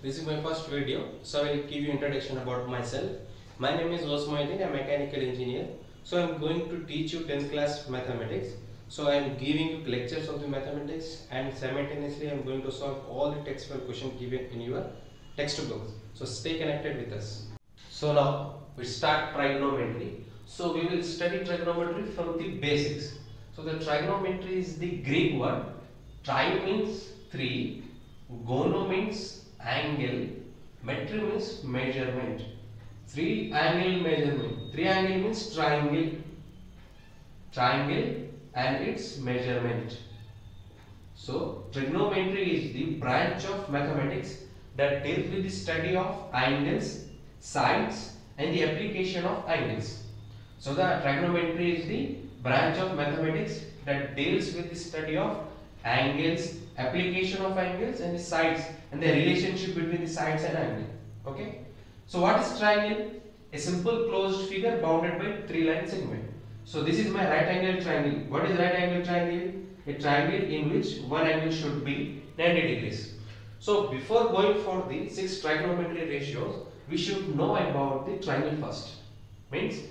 This is my first video, so I will give you introduction about myself. My name is Osmoidin, a mechanical engineer. So I am going to teach you 10th class mathematics. So I am giving you lectures of the mathematics and simultaneously I am going to solve all the textbook questions given in your textbooks. So stay connected with us. So now we start trigonometry. So we will study trigonometry from the basics. So the trigonometry is the Greek word. Tri means 3, gono means angle, metry means measurement. 3 angle measurement. 3 angle means triangle. Triangle and its measurement. So trigonometry is the branch of mathematics that deals with the study of angles, sides and the application of angles. So the trigonometry is the branch of mathematics that deals with the study of angles, application of angles and the sides and the relationship between the sides and angle. Okay. So what is triangle? A simple closed figure bounded by 3 line segment. So this is my right angle triangle. What is right angle triangle? A triangle in which one angle should be 90 degrees. So before going for the 6 trigonometry ratios, we should know about the triangle first. Means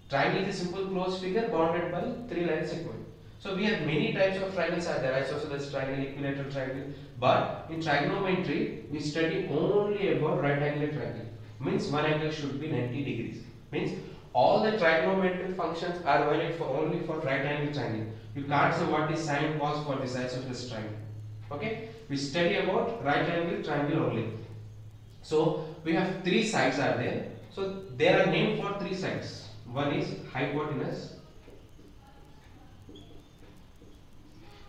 triangle is a simple closed figure bounded by 3 line segment. So we have many types of triangles are there, isosceles triangle, equilateral triangle. But in trigonometry, we study only about right angle triangle. Means one angle should be 90 degrees. Means all the trigonometric functions are valid for only for right angle triangle. You can't say what is sine cos for this isosceles triangle. Okay? We study about right angle triangle only. So we have 3 sides are there. So there are named for 3 sides. One is hypotenuse.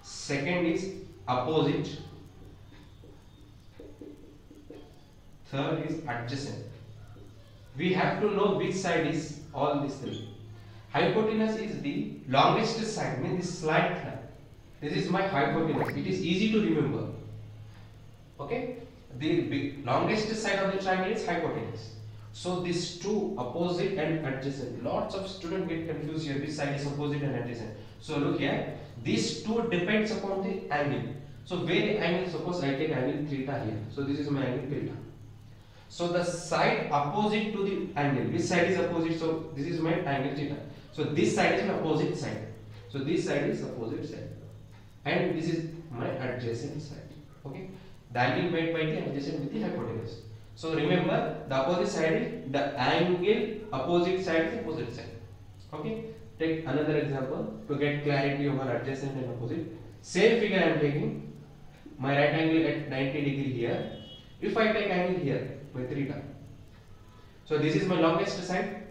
Second is opposite. Third is adjacent. We have to know which side is all these 3. Hypotenuse is the longest side, means this slight line. This is my hypotenuse. It is easy to remember. Okay? The longest side of the triangle is hypotenuse. So these 2, opposite and adjacent. Lots of students get confused here which side is opposite and adjacent. So look here. These 2 depends upon the angle. So where the angle, suppose I take angle theta here. So this is my angle theta. So the side opposite to the angle, which side is opposite? So this is my angle theta. So this side is my opposite side. So this side is opposite side. And this is my adjacent side. Okay. The angle made by the adjacent with the hypotenuse. So remember, the opposite side is the angle, opposite side is opposite side. Okay. Take another example to get clarity over adjacent and opposite. Same figure I am taking. My right angle at 90 degree here. If I take angle here by theta. So this is my longest side.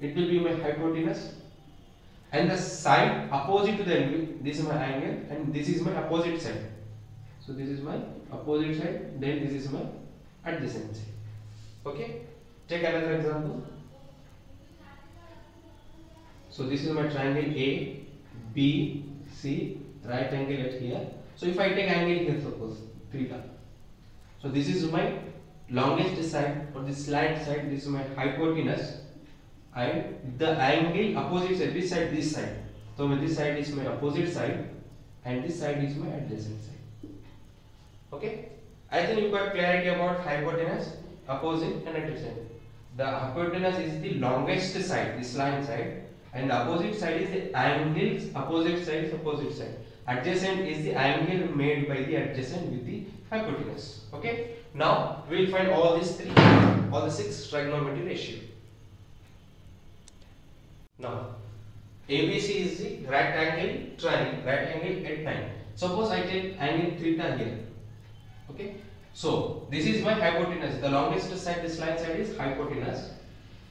It will be my hypotenuse. And the side opposite to the angle, this is my angle and this is my opposite side. So this is my opposite side, then this is my adjacent side. Okay? Take another example. So this is my triangle A, B, C, right angle at here. So if I take angle here, suppose theta. So this is my longest side or the slight side. This is my hypotenuse, and the angle opposite side. Which side? This side. So this side is my opposite side, and this side is my adjacent side. Okay. I think you got clarity about hypotenuse, opposite, and adjacent. The hypotenuse is the longest side, this line side. And the opposite side is the angles, opposite side is opposite side. Adjacent is the angle made by the adjacent with the hypotenuse. Okay. Now we will find all these 3, all the 6 trigonometry ratio. Now ABC is the right angle triangle, right angle at 9. Suppose I take angle theta here. Okay. So this is my hypotenuse. The longest side, this line side is hypotenuse.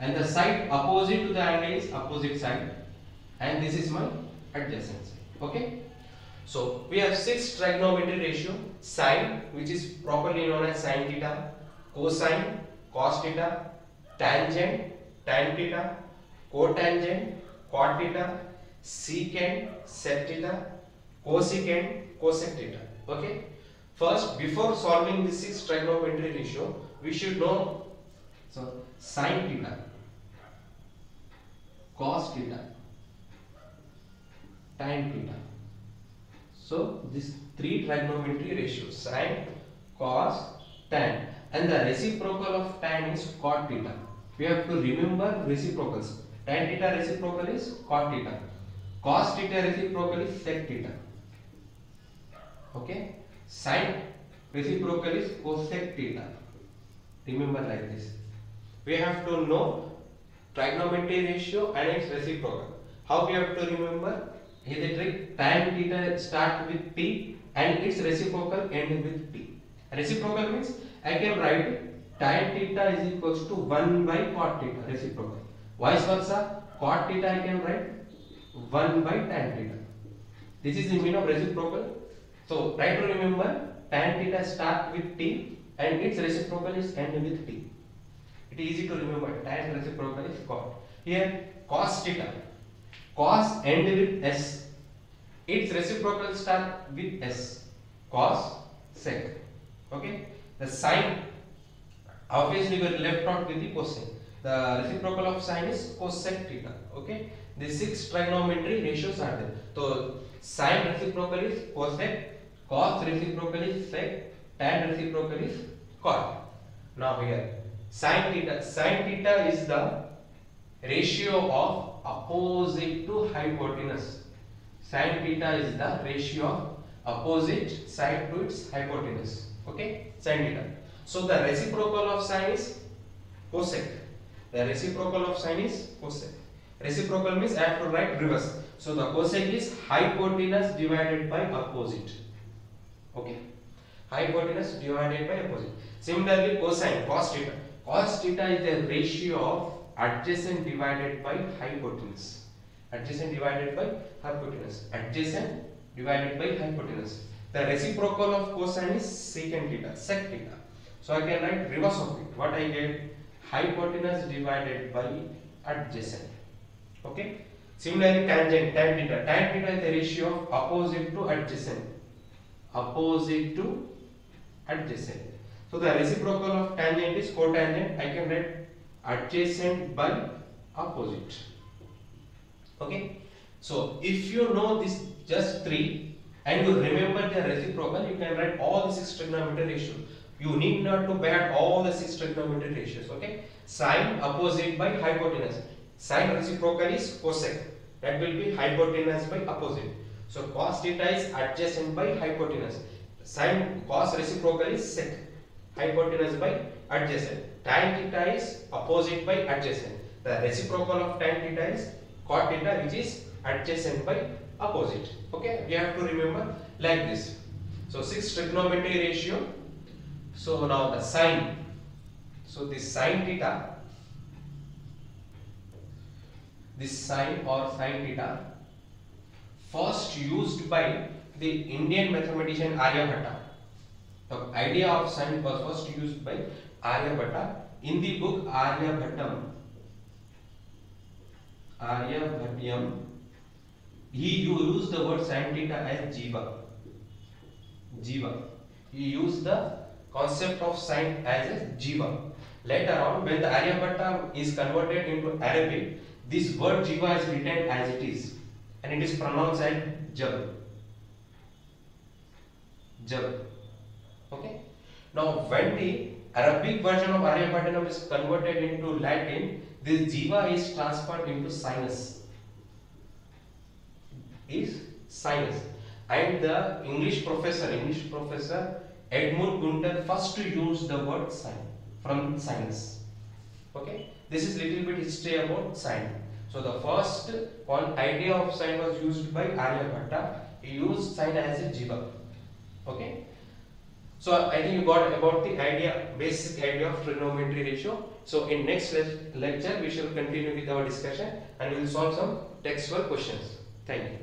And the side opposite to the angle is opposite side, and this is my adjacent side. Okay. So we have 6 trigonometry ratio: sine, which is properly known as sine theta; cosine, cos theta; tangent, tan theta; cotangent, cot theta; secant, sec theta; cosecant, cosec theta. Okay. First, before solving the 6 trigonometry ratio, we should know sine theta, cos theta, tan theta. So these 3 trigonometry ratios: sine, cos, tan. and the reciprocal of tan is cot theta. We have to remember reciprocals. Tan theta reciprocal is cot theta. Cos theta reciprocal is sec theta. Okay. Sin reciprocal is cosec theta. Remember like this. We have to know trigonometry ratio and its reciprocal. How we have to remember? Here the trick, tan theta start with t and its reciprocal end with t. Reciprocal means I can write tan theta is equals to 1 by cot theta, reciprocal. Vice versa, cot theta I can write 1 by tan theta. This is the meaning of reciprocal. So try to remember tan theta start with t and its reciprocal is end with t. It is easy to remember, tan reciprocal is cot. Here cos theta, cos end with s, its reciprocal start with s, cos sec. Okay, the sine, obviously we are left out with the cosine. The reciprocal of sine is cosec theta. Okay, the 6 trigonometry ratios are there. So sine reciprocal is cosec, cos reciprocal is sec, tan reciprocal is cot. Now here sine theta is the ratio of opposite to hypotenuse. Sine theta is the ratio of opposite side to its hypotenuse. Okay, sine theta. So the reciprocal of sine is cosec. The reciprocal of sine is cosec. Reciprocal means I have to write reverse. So the cosec is hypotenuse divided by opposite. Okay, hypotenuse divided by opposite. Similarly, cosine, cos theta. Cos theta is the ratio of adjacent divided by hypotenuse. Adjacent divided by hypotenuse. Adjacent divided by hypotenuse. The reciprocal of cosine is secant theta, sec theta. So I can write reverse of it. What I get? Hypotenuse divided by adjacent. Okay. Similarly, tangent, tan theta. Tan theta is the ratio of opposite to adjacent. Opposite to adjacent. So the reciprocal of tangent is cotangent. I can write adjacent by opposite. Okay. So if you know this just 3 and you remember the reciprocal, you can write all the 6 trigonometry ratios. You need not to add all the 6 trigonometry ratios. Okay. Sine opposite by hypotenuse. Sine reciprocal is cosec. That will be hypotenuse by opposite. So cos theta is adjacent by hypotenuse. Sine cos reciprocal is sec. Hypotenuse by adjacent. Tan theta is opposite by adjacent. The reciprocal of tan theta is cot theta, which is adjacent by opposite. Okay, we have to remember like this. So 6 trigonometry ratio. So now the sine. So this sine theta, this sine or sine theta, first used by the Indian mathematician Aryabhatta. The idea of sine was first used by Aryabhatta in the book Aryabhattam. He used the word sine theta as jiva. He used the concept of sine as a jiva. Later on, when the Aryabhatta is converted into Arabic, this word jiva is written as it is, and it is pronounced as jab. Okay. Now, when the Arabic version of Aryabhattam is converted into Latin, this jiva is transferred into sinus. And the English professor Edmund Gunter first used the word sine from sinus. Okay. This is little bit history about sine. So the first one idea of sine was used by Aryabhatta. He used sine as a jiva. Okay. So I think you got about the basic idea of trigonometry ratio. So in next lecture we shall continue with our discussion and we will solve some textual questions. Thank you.